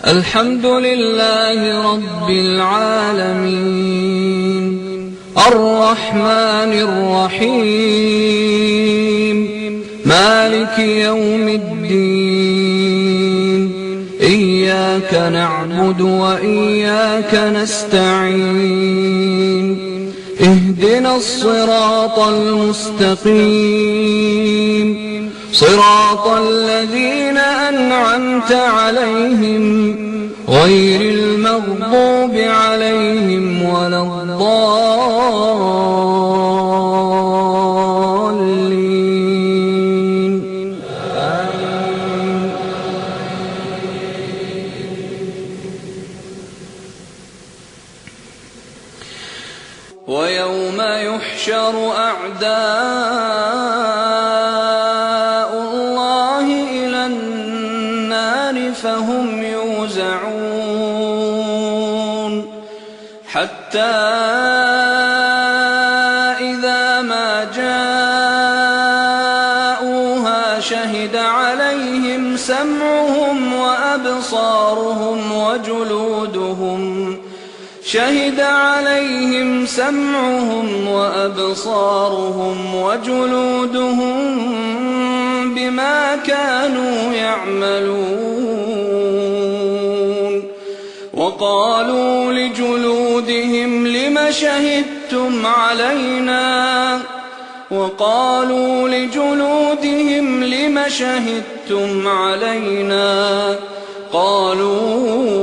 الحمد لله رب العالمين الرحمن الرحيم مالك يوم الدين إياك نعبد وإياك نستعين اهدنا الصراط المستقيم صراط الذين أنعمت عليهم غير المغضوب عليهم ولا الضالين آمين. ويوم يحشر أعداء الله إلى النار فهم يوزعون حتى إذا ما جاءوها عليهم سمعهم وأبصارهم وجلودهم شهد عليهم سمعهم وأبصارهم وجلودهم بما كانوا يعملون وقالوا لجلودهم لم شهدتم علينا قالوا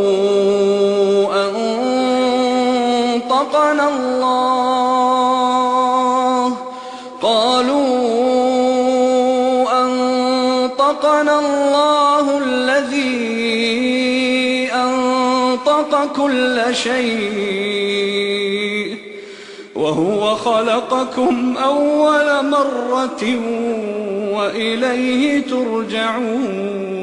أنطقنا الله الذي أنطق كل شيء وهو خلقكم أول مرة وإليه ترجعون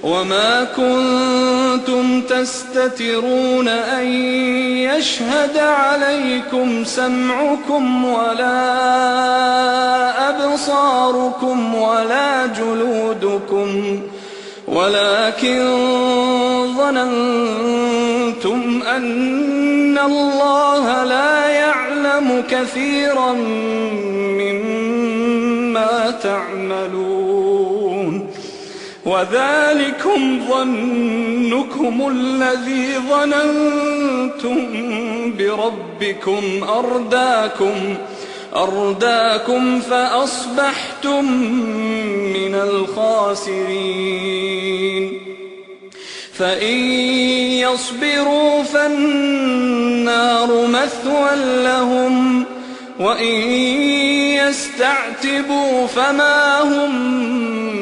وما كنتم تستترون أن يشهد عليكم سمعكم ولا أبصاركم ولا جلودكم ولكن ظننتم أن الله لا يعلم كثيرا مما تعملون وذلكم ظنكم الذي ظننتم بربكم أرداكم فأصبحتم من الخاسرين فإن يصبروا فالنار مثوى لهم وإن يستعتبوا فما هم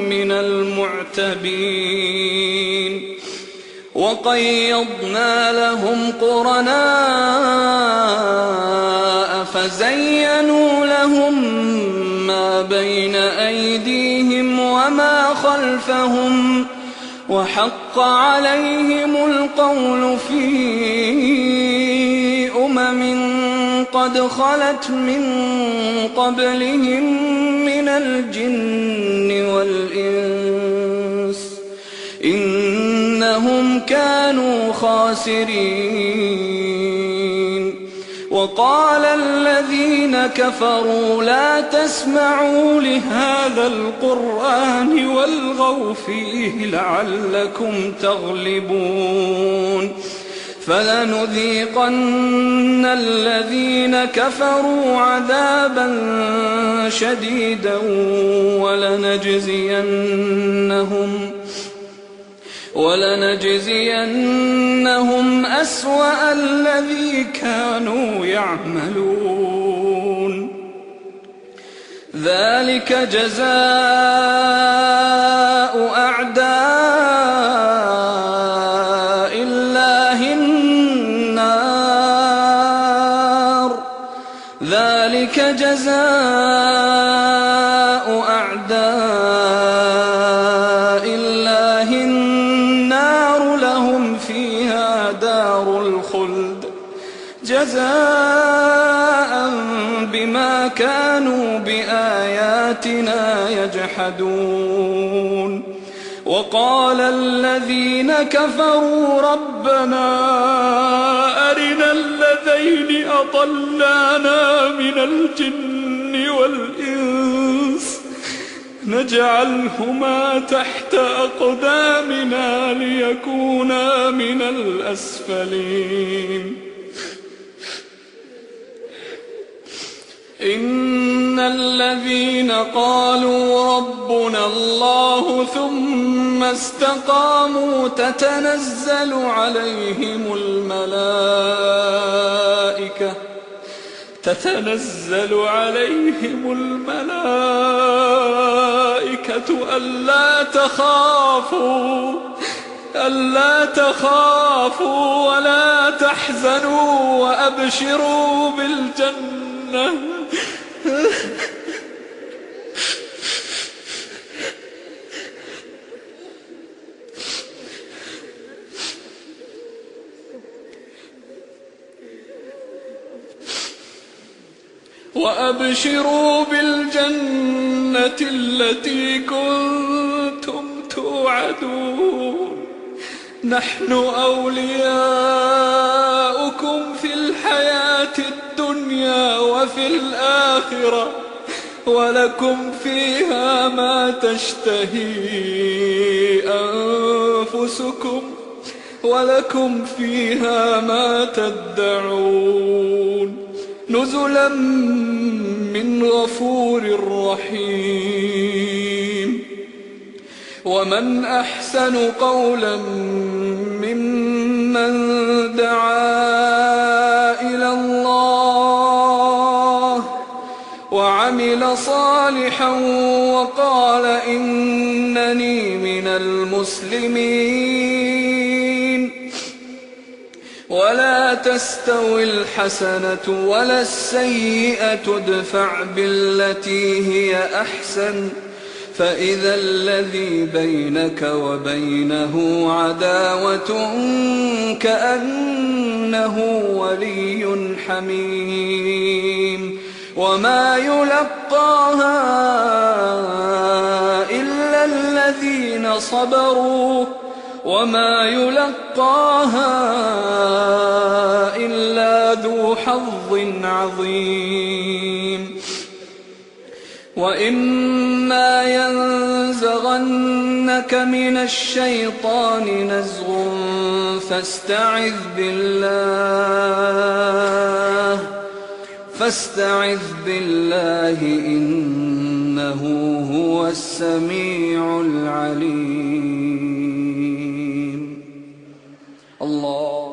من المعتبين وقيضنا لهم قرناء فزينوا لهم ما بين أيديهم وما خلفهم وحق عليهم القول في قد خلت من قبلهم من الجن والإنس إنهم كانوا خاسرين وقال الذين كفروا لا تسمعوا لهذا القرآن والغوا فيه لعلكم تغلبون فلنذيقن الذين كفروا عذابا شديدا ولنجزينهم أسوأ الذي كانوا يعملون ذلك جزاء أعداء الله النار ذلك جزاء أعداء الله النار لهم فيها دار الخلد جزاء بما كانوا بآياتنا يجحدون وقال الذين كفروا ربنا أرنا الذين أضلانا من الجن والإنس نجعلهما تحت أقدامنا ليكونا من الأسفلين إن الذين قالوا ربنا الله ثم استقاموا تتنزل عليهم الملائكة ألا تخافوا ولا تحزنوا وأبشروا بالجنة التي كنتم توعدون نحن أولياؤكم في الحياة الدنيا وفي الآخرة ولكم فيها ما تشتهي أنفسكم ولكم فيها ما تدعون نزلا من غفور رحيم ومن أحسن قولا ممن دعا إلى الله وعمل صالحا وقال إنني من المسلمين ولا تستوي الحسنة ولا السيئة ادفع بالتي هي أحسن فإذا الذي بينك وبينه عداوة كأنه ولي حميم وما يلقاها إلا الذين صبروا وما يلقاها إلا ذو حظ عظيم وإما ينزغنك من الشيطان نزغ فاستعذ بالله إنه هو السميع العليم الله